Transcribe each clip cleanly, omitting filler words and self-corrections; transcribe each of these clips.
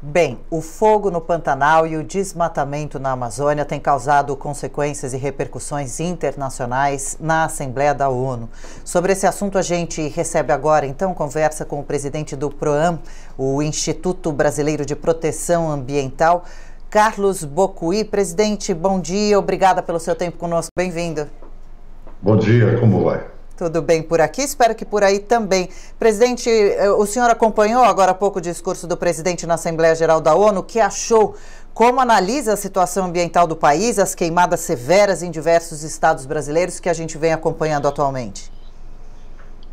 Bem, o fogo no Pantanal e o desmatamento na Amazônia têm causado consequências e repercussões internacionais na Assembleia da ONU. Sobre esse assunto, a gente recebe agora, então, conversa com o presidente do PROAM, o Instituto Brasileiro de Proteção Ambiental, Carlos Bocuí. Presidente, bom dia, obrigada pelo seu tempo conosco, bem-vindo. Bom dia, como vai? Tudo bem por aqui, espero que por aí também. Presidente, o senhor acompanhou agora há pouco o discurso do presidente na Assembleia Geral da ONU. O que achou? Como analisa a situação ambiental do país, as queimadas severas em diversos estados brasileiros que a gente vem acompanhando atualmente?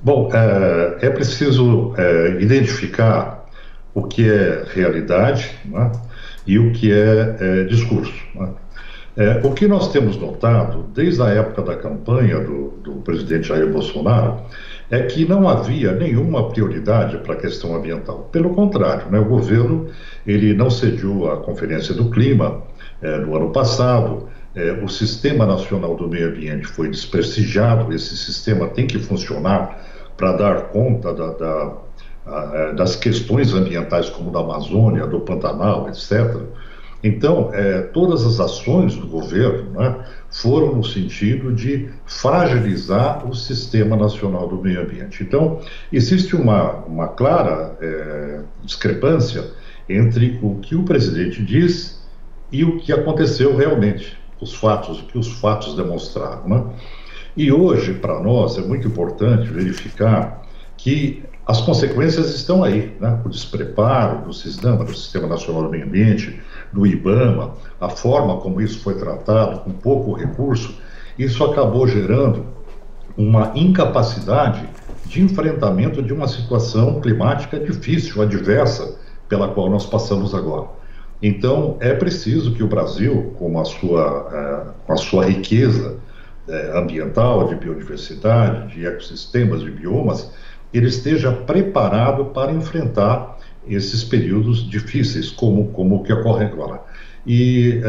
Bom, é preciso identificar o que é realidade, né, e o que é discurso, né? O que nós temos notado, desde a época da campanha do presidente Jair Bolsonaro, é que não havia nenhuma prioridade para a questão ambiental. Pelo contrário, né, o governo ele não cediu à Conferência do Clima no ano passado, o Sistema Nacional do Meio Ambiente foi desprestigiado. Esse sistema tem que funcionar para dar conta das questões ambientais como da Amazônia, do Pantanal, etc., Então, todas as ações do governo, né, foram no sentido de fragilizar o Sistema Nacional do Meio Ambiente. Então, existe uma clara discrepância entre o que o presidente diz e o que aconteceu realmente, os fatos, o que os fatos demonstraram, né? E hoje, para nós, é muito importante verificar que as consequências estão aí, né? O despreparo do CISNAMA, do Sistema Nacional do Meio Ambiente, do IBAMA, a forma como isso foi tratado, com pouco recurso, isso acabou gerando uma incapacidade de enfrentamento de uma situação climática difícil, adversa, pela qual nós passamos agora. Então, é preciso que o Brasil, com a sua riqueza ambiental, de biodiversidade, de ecossistemas, de biomas, ele esteja preparado para enfrentar esses períodos difíceis, como o que ocorre agora. E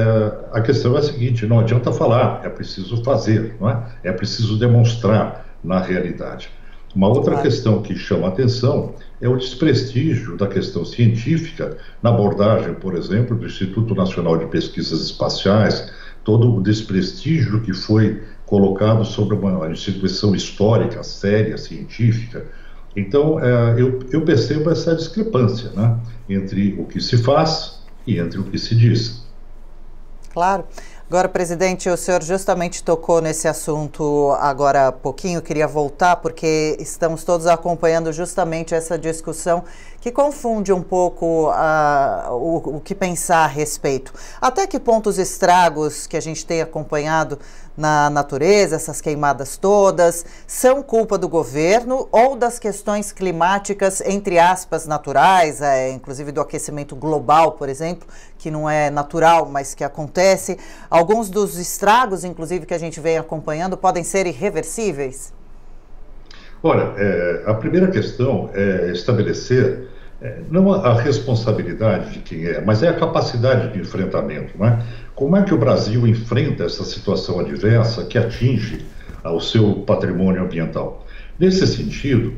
a questão é a seguinte: não adianta falar, é preciso fazer, não é? É preciso demonstrar na realidade. Uma outra questão que chama a atenção é o desprestígio da questão científica na abordagem, por exemplo, do Instituto Nacional de Pesquisas Espaciais, todo o desprestígio que foi colocado sobre uma instituição histórica, séria, científica. Então, eu percebo essa discrepância, né, entre o que se faz e entre o que se diz. Claro. Agora, presidente, o senhor justamente tocou nesse assunto agora há pouquinho. Queria voltar porque estamos todos acompanhando justamente essa discussão que confunde um pouco o que pensar a respeito. Até que ponto os estragos que a gente tem acompanhado na natureza, essas queimadas todas, são culpa do governo ou das questões climáticas, entre aspas, naturais, inclusive do aquecimento global, por exemplo, que não é natural, mas que acontece? Alguns dos estragos, inclusive, que a gente vem acompanhando, podem ser irreversíveis? Olha, a primeira questão é estabelecer não a responsabilidade de quem mas é a capacidade de enfrentamento, né? Como é que o Brasil enfrenta essa situação adversa que atinge o seu patrimônio ambiental? Nesse sentido,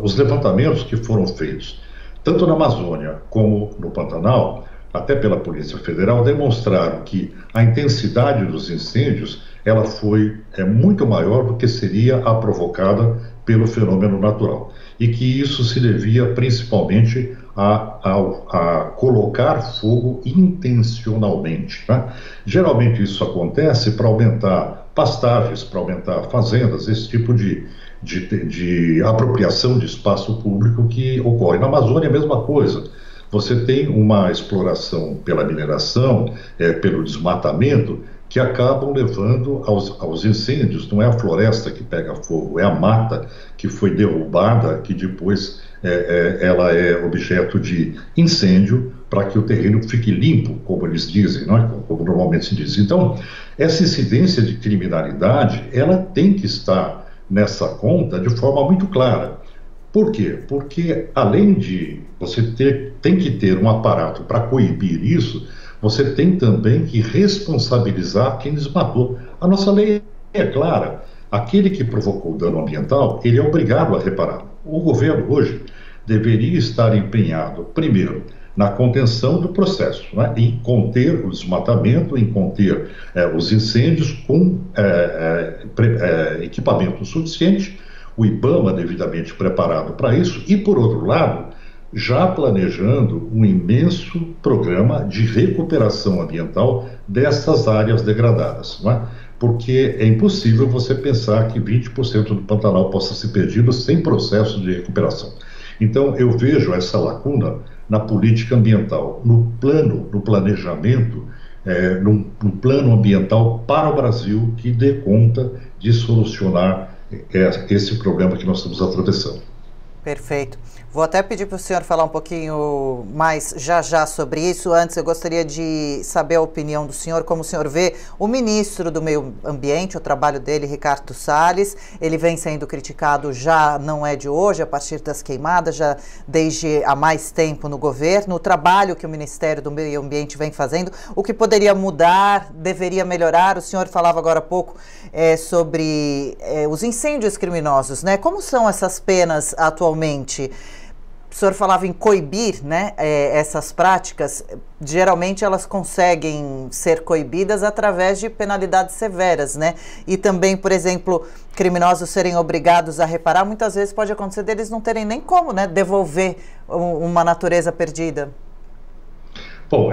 os levantamentos que foram feitos, tanto na Amazônia como no Pantanal, até pela Polícia Federal, demonstraram que a intensidade dos incêndios ela foi muito maior do que seria a provocada pelo fenômeno natural, e que isso se devia principalmente a colocar fogo intencionalmente, né? Geralmente isso acontece para aumentar pastagens, para aumentar fazendas, esse tipo de apropriação de espaço público que ocorre. Na Amazônia é a mesma coisa. Você tem uma exploração pela mineração, pelo desmatamento, que acabam levando aos incêndios. Não é a floresta que pega fogo, é a mata que foi derrubada, que depois ela é objeto de incêndio para que o terreno fique limpo, como eles dizem, não é? Como normalmente se diz. Então, essa incidência de criminalidade, ela tem que estar nessa conta de forma muito clara. Por quê? Porque além de você tem que ter um aparato para coibir isso, você tem também que responsabilizar quem desmatou. A nossa lei é clara. Aquele que provocou dano ambiental, ele é obrigado a reparar. O governo hoje deveria estar empenhado, primeiro, na contenção do processo, né? Em conter o desmatamento, em conter os incêndios com equipamento suficiente, o IBAMA devidamente preparado para isso, e, por outro lado, já planejando um imenso programa de recuperação ambiental dessas áreas degradadas, não é? Porque é impossível você pensar que 20% do Pantanal possa ser perdido sem processo de recuperação. Então, eu vejo essa lacuna na política ambiental, no planejamento, no plano ambiental para o Brasil, que dê conta de solucionar esse problema que nós estamos atravessando. Perfeito. Vou até pedir para o senhor falar um pouquinho mais já sobre isso. Antes, eu gostaria de saber a opinião do senhor, como o senhor vê o ministro do Meio Ambiente, o trabalho dele, Ricardo Salles. Ele vem sendo criticado, já não é de hoje, a partir das queimadas, já desde há mais tempo no governo. O trabalho que o Ministério do Meio Ambiente vem fazendo, o que poderia mudar, deveria melhorar. O senhor falava agora há pouco sobre os incêndios criminosos, né? Como são essas penas atualmente? O senhor falava em coibir, né, essas práticas. Geralmente elas conseguem ser coibidas através de penalidades severas, né? E também, por exemplo, criminosos serem obrigados a reparar, muitas vezes pode acontecer deles não terem nem como, né, devolver uma natureza perdida. Bom,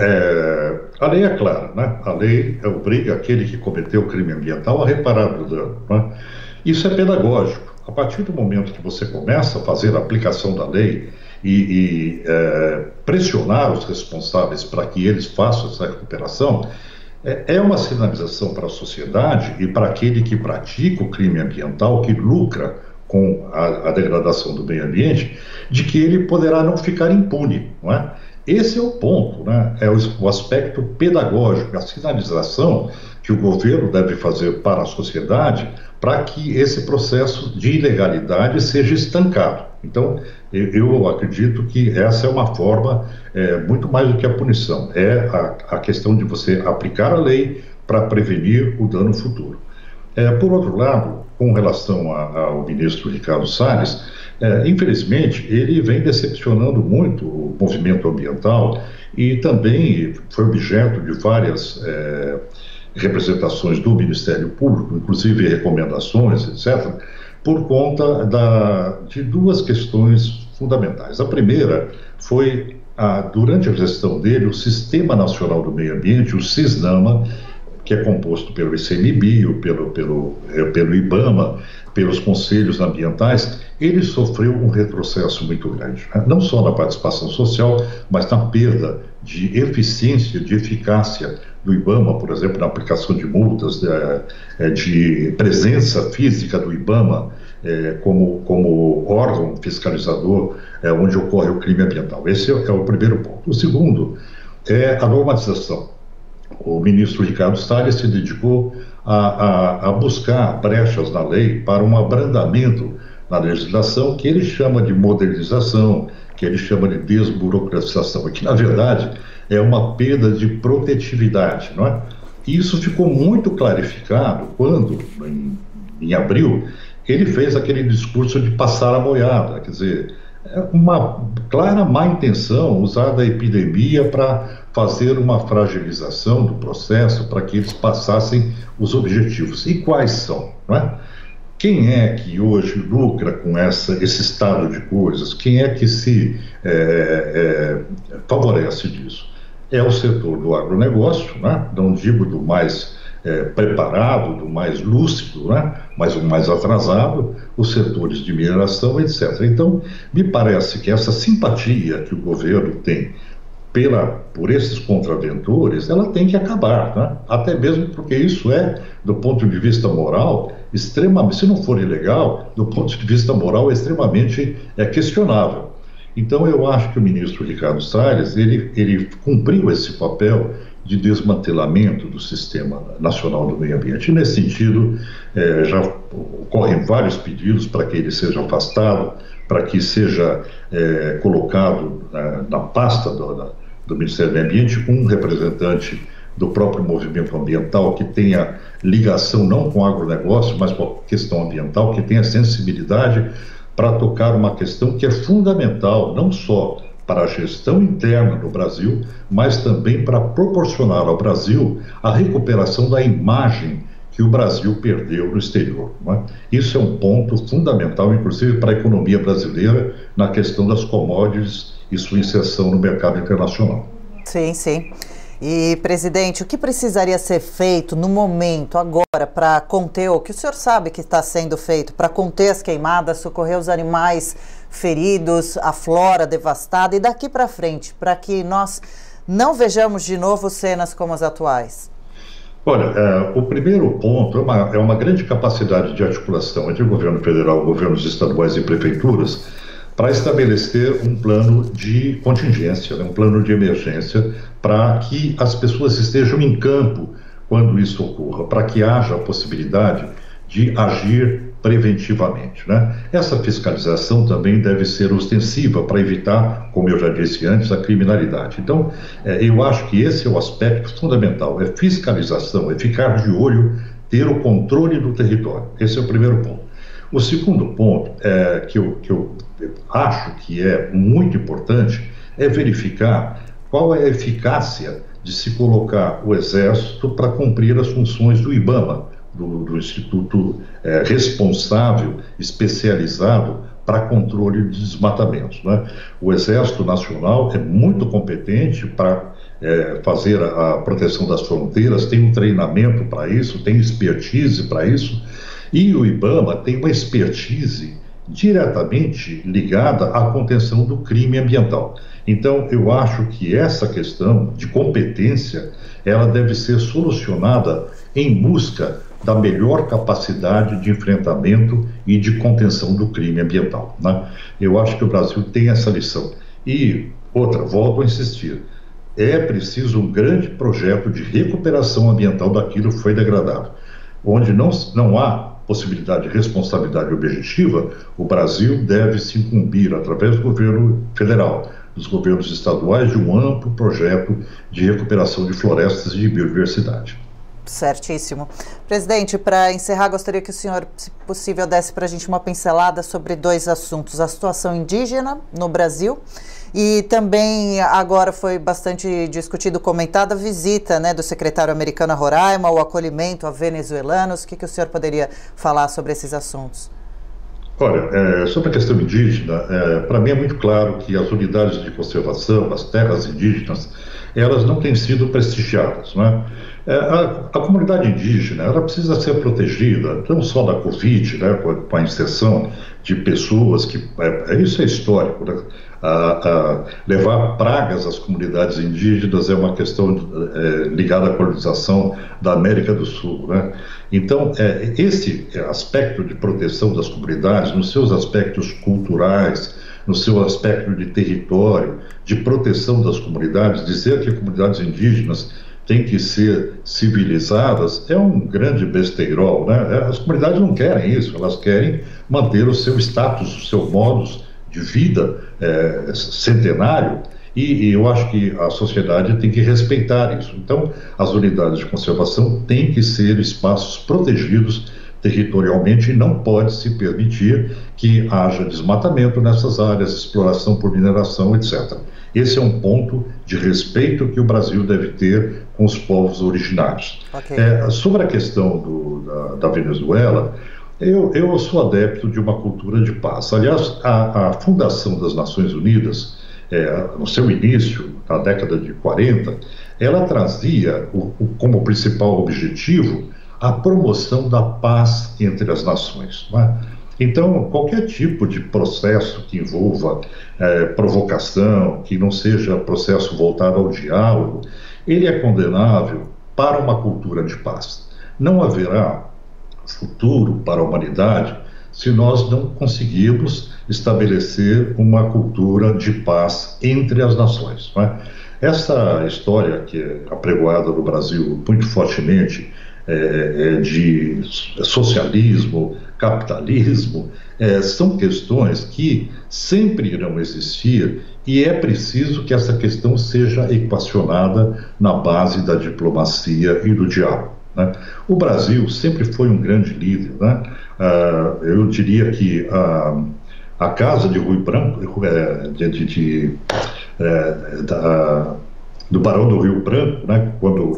a lei é clara, né? A lei obriga aquele que cometeu o crime ambiental a reparar o dano, né? Isso é pedagógico. A partir do momento que você começa a fazer a aplicação da lei e pressionar os responsáveis para que eles façam essa recuperação, é uma sinalização para a sociedade e para aquele que pratica o crime ambiental, que lucra com a degradação do meio ambiente, de que ele poderá não ficar impune, não é? Esse é o ponto, né? É o aspecto pedagógico, a sinalização que o governo deve fazer para a sociedade para que esse processo de ilegalidade seja estancado. Então, eu acredito que essa é uma forma muito mais do que a punição, a questão de você aplicar a lei para prevenir o dano futuro. Por outro lado, com relação ao ministro Ricardo Salles, infelizmente, ele vem decepcionando muito o movimento ambiental e também foi objeto de várias representações do Ministério Público, inclusive recomendações, etc., por conta de duas questões fundamentais. A primeira foi, durante a gestão dele, o Sistema Nacional do Meio Ambiente, o SISNAMA, que é composto pelo ICMBio, pelo IBAMA, pelos conselhos ambientais, ele sofreu um retrocesso muito grande, né? Não só na participação social, mas na perda de eficiência, de eficácia do IBAMA, por exemplo, na aplicação de multas, de presença física do IBAMA como órgão fiscalizador onde ocorre o crime ambiental. Esse é o primeiro ponto. O segundo é a normatização. O ministro Ricardo Salles se dedicou a buscar brechas na lei para um abrandamento na legislação que ele chama de modernização, que ele chama de desburocratização, que na verdade é uma perda de produtividade, não é? E isso ficou muito clarificado quando, em abril, ele fez aquele discurso de passar a boiada, quer dizer, uma clara má intenção usar a epidemia para fazer uma fragilização do processo para que eles passassem os objetivos. E quais são, não é? Quem é que hoje lucra com esse estado de coisas? Quem é que se favorece disso? É o setor do agronegócio, né? Não digo do mais preparado, do mais lúcido, né? Mas o mais atrasado, os setores de mineração, etc. Então, me parece que essa simpatia que o governo tem por esses contraventores, ela tem que acabar, né? Até mesmo porque isso do ponto de vista moral, extremamente, se não for ilegal, do ponto de vista moral, é extremamente questionável. Então, eu acho que o ministro Ricardo Salles, ele cumpriu esse papel de desmantelamento do Sistema Nacional do Meio Ambiente. E, nesse sentido, já ocorrem vários pedidos para que ele seja afastado, para que seja colocado na pasta do Ministério do Meio Ambiente um representante do próprio movimento ambiental que tenha ligação não com o agronegócio, mas com a questão ambiental, que tenha sensibilidade para tocar uma questão que é fundamental, não só para a gestão interna do Brasil, mas também para proporcionar ao Brasil a recuperação da imagem que o Brasil perdeu no exterior. Não é? Isso é um ponto fundamental, inclusive para a economia brasileira, na questão das commodities e sua inserção no mercado internacional. Sim, sim. E, presidente, o que precisaria ser feito no momento, agora, para conter, o que o senhor sabe que está sendo feito, para conter as queimadas, socorrer os animais feridos, a flora devastada e daqui para frente, para que nós não vejamos de novo cenas como as atuais? Olha, o primeiro ponto é uma grande capacidade de articulação entre o governo federal, governos estaduais e prefeituras para estabelecer um plano de contingência, um plano de emergência, para que as pessoas estejam em campo quando isso ocorra, para que haja a possibilidade de agir preventivamente, né? Essa fiscalização também deve ser ostensiva para evitar, como eu já disse antes, a criminalidade. Então, eu acho que esse é o aspecto fundamental, é fiscalização, é ficar de olho, ter o controle do território. Esse é o primeiro ponto. O segundo ponto, que eu acho que é muito importante, é verificar qual é a eficácia de se colocar o Exército para cumprir as funções do IBAMA, do Instituto responsável, especializado para controle de desmatamentos, né? O Exército Nacional é muito competente para fazer a proteção das fronteiras, tem um treinamento para isso, tem expertise para isso, e o IBAMA tem uma expertise diretamente ligada à contenção do crime ambiental. Então, eu acho que essa questão de competência, ela deve ser solucionada em busca da melhor capacidade de enfrentamento e de contenção do crime ambiental, né? Eu acho que o Brasil tem essa lição. E outra, volto a insistir, é preciso um grande projeto de recuperação ambiental daquilo que foi degradado. Onde não há possibilidade de responsabilidade objetiva, o Brasil deve se incumbir, através do governo federal, dos governos estaduais, de um amplo projeto de recuperação de florestas e de biodiversidade. Certíssimo. Presidente, para encerrar, gostaria que o senhor, se possível, desse para a gente uma pincelada sobre dois assuntos: a situação indígena no Brasil e também, agora foi bastante discutido, comentada, a visita, né, do secretário americano a Roraima, o acolhimento a venezuelanos. O que o senhor poderia falar sobre esses assuntos? Olha, sobre a questão indígena, para mim é muito claro que as unidades de conservação, as terras indígenas, elas não têm sido prestigiadas, né? A comunidade indígena, ela precisa ser protegida, não só da Covid, né, com a inserção de pessoas que... isso é histórico, né? Levar pragas às comunidades indígenas é uma questão ligada à colonização da América do Sul, né? Então, esse aspecto de proteção das comunidades, nos seus aspectos culturais, no seu aspecto de território, de proteção das comunidades, dizer que comunidades indígenas têm que ser civilizadas, é um grande besteirol, né? As comunidades não querem isso, elas querem manter o seu status, o seu modus de vida centenário, e eu acho que a sociedade tem que respeitar isso. Então, as unidades de conservação têm que ser espaços protegidos territorialmente e não pode se permitir que haja desmatamento nessas áreas, exploração por mineração, etc. Esse é um ponto de respeito que o Brasil deve ter com os povos originários. Okay. Sobre a questão da Venezuela, eu sou adepto de uma cultura de paz. Aliás, a Fundação das Nações Unidas, no seu início, na década de 40, ela trazia como principal objetivo a promoção da paz entre as nações, né? Então, qualquer tipo de processo que envolva provocação, que não seja processo voltado ao diálogo, ele é condenável para uma cultura de paz. Não haverá futuro para a humanidade se nós não conseguirmos estabelecer uma cultura de paz entre as nações, né? Essa história que é apregoada no Brasil muito fortemente de socialismo, capitalismo, são questões que sempre irão existir e é preciso que essa questão seja equacionada na base da diplomacia e do diálogo, né? O Brasil sempre foi um grande líder, né? Eu diria que A casa de Rio Branco, do Barão do Rio Branco, né, quando,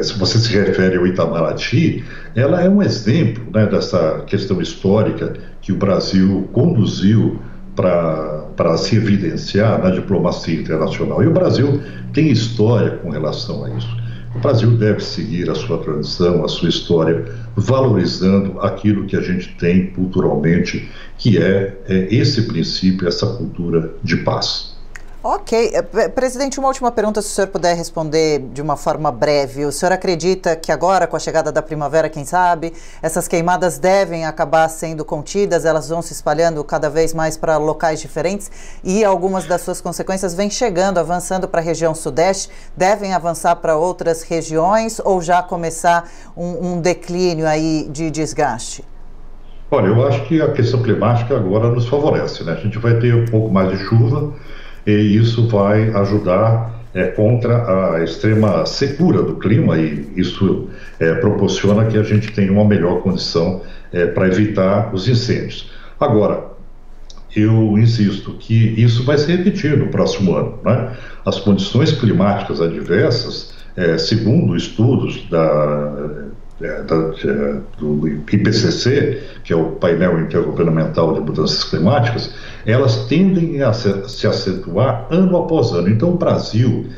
se você se refere ao Itamaraty, ela é um exemplo, né, dessa questão histórica que o Brasil conduziu para se evidenciar na diplomacia internacional. E o Brasil tem história com relação a isso. O Brasil deve seguir a sua tradição, a sua história, valorizando aquilo que a gente tem culturalmente, que é esse princípio, essa cultura de paz. Ok. Presidente, uma última pergunta, se o senhor puder responder de uma forma breve. O senhor acredita que agora, com a chegada da primavera, quem sabe, essas queimadas devem acabar sendo contidas, elas vão se espalhando cada vez mais para locais diferentes e algumas das suas consequências vêm chegando, avançando para a região sudeste, devem avançar para outras regiões ou já começar um declínio aí de desgaste? Olha, eu acho que a questão climática agora nos favorece, né? A gente vai ter um pouco mais de chuva, e isso vai ajudar contra a extrema secura do clima, e isso proporciona que a gente tenha uma melhor condição para evitar os incêndios. Agora, eu insisto que isso vai se repetir no próximo ano, né? As condições climáticas adversas, segundo estudos do IPCC, que é o painel intergovernamental de mudanças climáticas, elas tendem a se acentuar ano após ano. Então o Brasil,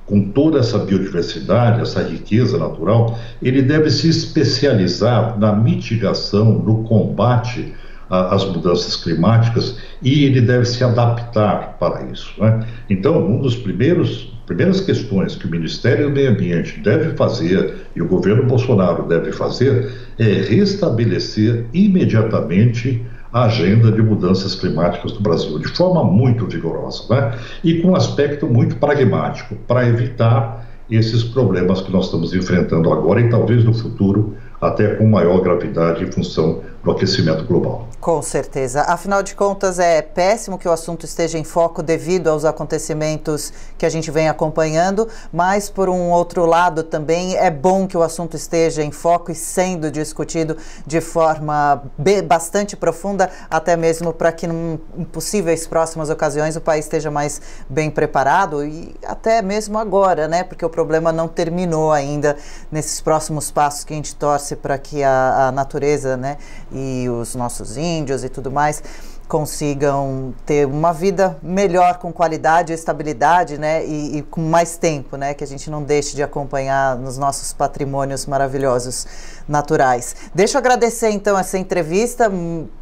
com toda essa biodiversidade, essa riqueza natural, ele deve se especializar na mitigação, no combate às mudanças climáticas, e ele deve se adaptar para isso, né? Então, uma das primeiras questões que o Ministério do Meio Ambiente deve fazer, e o governo Bolsonaro deve fazer, é restabelecer imediatamente a agenda de mudanças climáticas do Brasil, de forma muito vigorosa, né? E com um aspecto muito pragmático, para evitar esses problemas que nós estamos enfrentando agora e talvez no futuro até com maior gravidade em função do aquecimento global. Com certeza. Afinal de contas, é péssimo que o assunto esteja em foco devido aos acontecimentos que a gente vem acompanhando, mas, por um outro lado, também é bom que o assunto esteja em foco e sendo discutido de forma bastante profunda, até mesmo para que, em possíveis próximas ocasiões, o país esteja mais bem preparado, e até mesmo agora, né? Porque o problema não terminou ainda nesses próximos passos que a gente torce para que a natureza, né, e os nossos índios e tudo mais consigam ter uma vida melhor, com qualidade e estabilidade, né, e com mais tempo, né, que a gente não deixe de acompanhar nos nossos patrimônios maravilhosos naturais. Deixa eu agradecer então essa entrevista.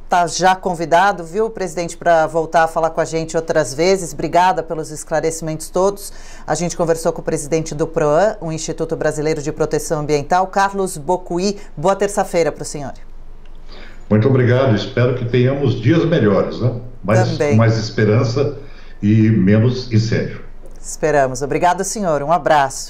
Está já convidado, viu, presidente, para voltar a falar com a gente outras vezes. Obrigada pelos esclarecimentos todos. A gente conversou com o presidente do PROAN, o Instituto Brasileiro de Proteção Ambiental, Carlos Bocuí. Boa terça-feira para o senhor. Muito obrigado. Espero que tenhamos dias melhores, né? Com mais esperança e menos incêndio. Esperamos. Obrigado, senhor. Um abraço.